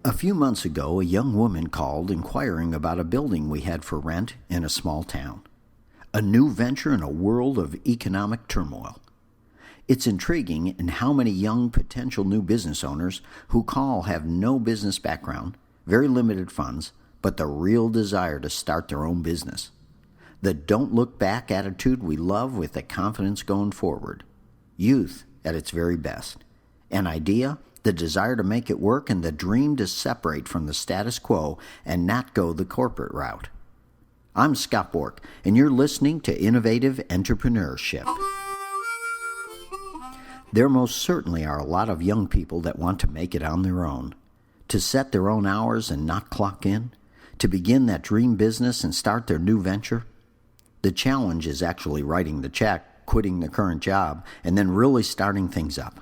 A few months ago, a young woman called inquiring about a building we had for rent in a small town. A new venture in a world of economic turmoil. It's intriguing in how many young potential new business owners who call have no business background, very limited funds, but the real desire to start their own business. The don't look back attitude we love with the confidence going forward. Youth at its very best. An idea, the desire to make it work, and the dream to separate from the status quo and not go the corporate route. I'm Scott Bork, and you're listening to Innovative Entrepreneurship. There most certainly are a lot of young people that want to make it on their own, to set their own hours and not clock in, to begin that dream business and start their new venture. The challenge is actually writing the check, quitting the current job, and then really starting things up.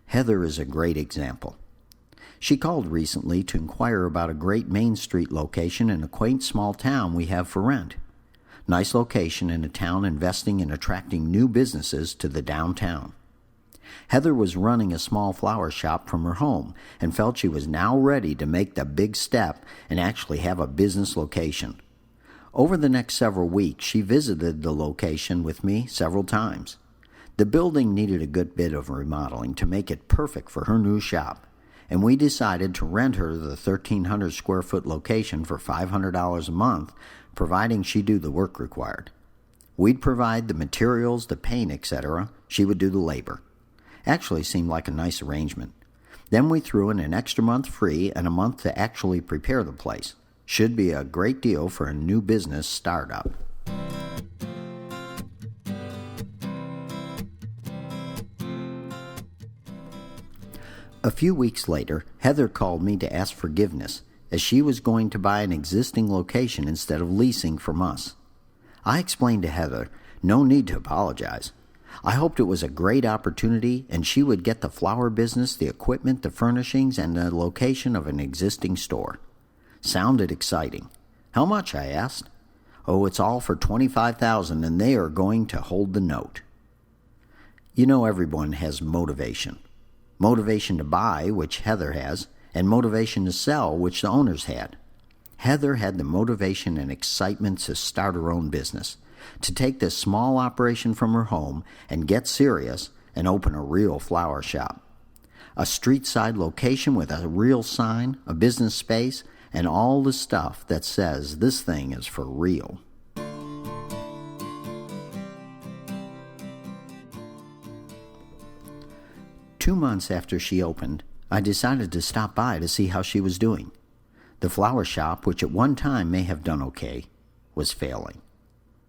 Heather is a great example. She called recently to inquire about a great Main Street location in a quaint small town we have for rent. Nice location in a town investing in attracting new businesses to the downtown. Heather was running a small flower shop from her home and felt she was now ready to make the big step and actually have a business location. Over the next several weeks, she visited the location with me several times. The building needed a good bit of remodeling to make it perfect for her new shop, and we decided to rent her the 1,300 square foot location for $500 a month, providing she do the work required. We'd provide the materials, the paint, etc. She would do the labor. Actually seemed like a nice arrangement. Then we threw in an extra month free and a month to actually prepare the place. Should be a great deal for a new business startup. A few weeks later, Heather called me to ask forgiveness, as she was going to buy an existing location instead of leasing from us. I explained to Heather, no need to apologize. I hoped it was a great opportunity and she would get the flower business, the equipment, the furnishings, and the location of an existing store. Sounded exciting. How much, I asked. Oh, it's all for $25,000 and they are going to hold the note. You know, everyone has motivation. Motivation to buy, which Heather has, and motivation to sell, which the owners had. Heather had the motivation and excitement to start her own business, to take this small operation from her home and get serious and open a real flower shop. A street-side location with a real sign, a business space, and all the stuff that says this thing is for real. Two months after she opened, I decided to stop by to see how she was doing. The flower shop, which at one time may have done okay, was failing.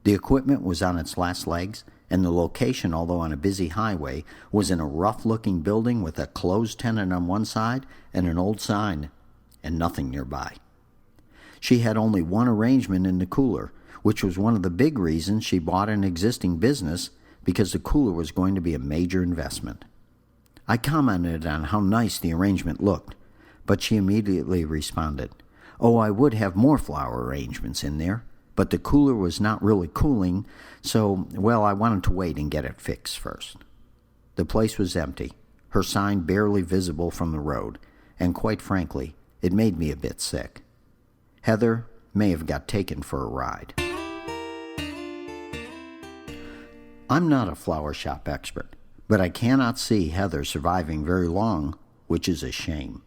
The equipment was on its last legs, and the location, although on a busy highway, was in a rough-looking building with a closed tenant on one side and an old sign, and nothing nearby. She had only one arrangement in the cooler, which was one of the big reasons she bought an existing business, because the cooler was going to be a major investment. I commented on how nice the arrangement looked, but she immediately responded, "Oh, I would have more flower arrangements in there, but the cooler was not really cooling, so, I wanted to wait and get it fixed first." The place was empty, her sign barely visible from the road, and quite frankly, it made me a bit sick. Heather may have got taken for a ride. I'm not a flower shop expert, but I cannot see Heather surviving very long, which is a shame.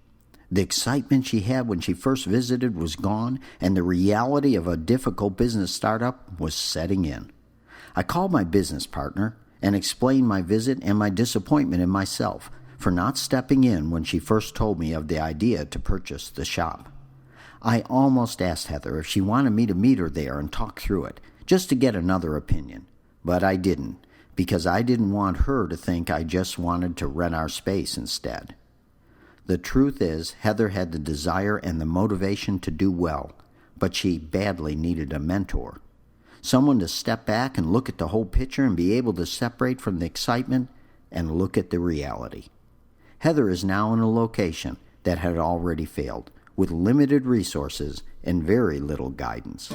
The excitement she had when she first visited was gone, and the reality of a difficult business startup was setting in. I called my business partner and explained my visit and my disappointment in myself for not stepping in when she first told me of the idea to purchase the shop. I almost asked Heather if she wanted me to meet her there and talk through it, just to get another opinion, but I didn't, because I didn't want her to think I just wanted to rent our space instead. The truth is, Heather had the desire and the motivation to do well, but she badly needed a mentor. Someone to step back and look at the whole picture and be able to separate from the excitement and look at the reality. Heather is now in a location that had already failed, with limited resources and very little guidance.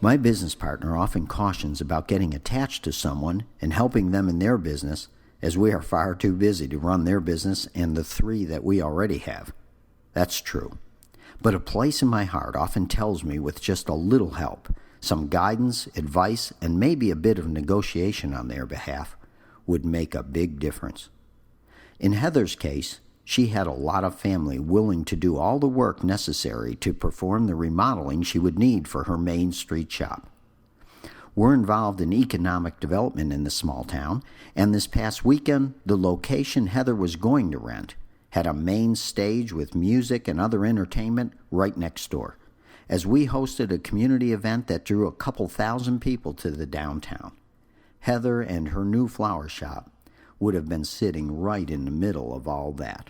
My business partner often cautions about getting attached to someone and helping them in their business, as we are far too busy to run their business and the 3 that we already have. That's true. But a place in my heart often tells me with just a little help, some guidance, advice, and maybe a bit of negotiation on their behalf would make a big difference. In Heather's case, she had a lot of family willing to do all the work necessary to perform the remodeling she would need for her Main Street shop. We're involved in economic development in the small town, and this past weekend, the location Heather was going to rent had a main stage with music and other entertainment right next door, as we hosted a community event that drew a couple thousand people to the downtown. Heather and her new flower shop would have been sitting right in the middle of all that.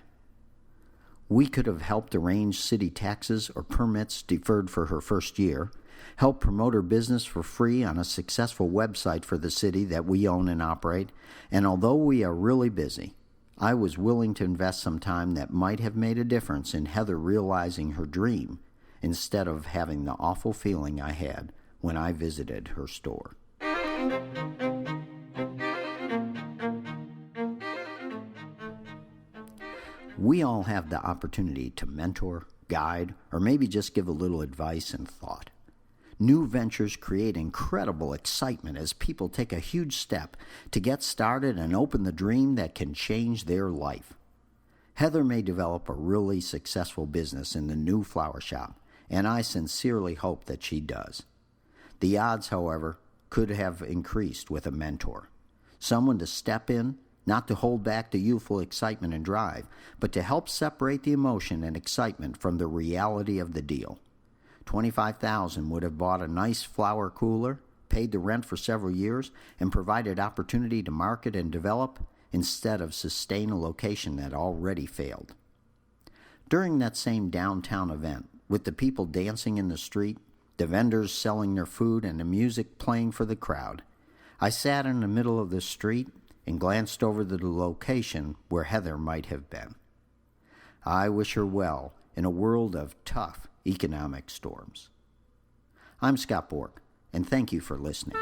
We could have helped arrange city taxes or permits deferred for her first year, help promote her business for free on a successful website for the city that we own and operate, and although we are really busy, I was willing to invest some time that might have made a difference in Heather realizing her dream instead of having the awful feeling I had when I visited her store. We all have the opportunity to mentor, guide, or maybe just give a little advice and thought. New ventures create incredible excitement as people take a huge step to get started and open the dream that can change their life. Heather may develop a really successful business in the new flower shop, and I sincerely hope that she does. The odds, however, could have increased with a mentor, someone to step in, not to hold back the youthful excitement and drive, but to help separate the emotion and excitement from the reality of the deal. $25,000 would have bought a nice flower cooler, paid the rent for several years, and provided opportunity to market and develop instead of sustain a location that already failed. During that same downtown event, with the people dancing in the street, the vendors selling their food, and the music playing for the crowd, I sat in the middle of the street and glanced over the location where Heather might have been. I wish her well in a world of tough economic storms. I'm Scott Bork, and thank you for listening.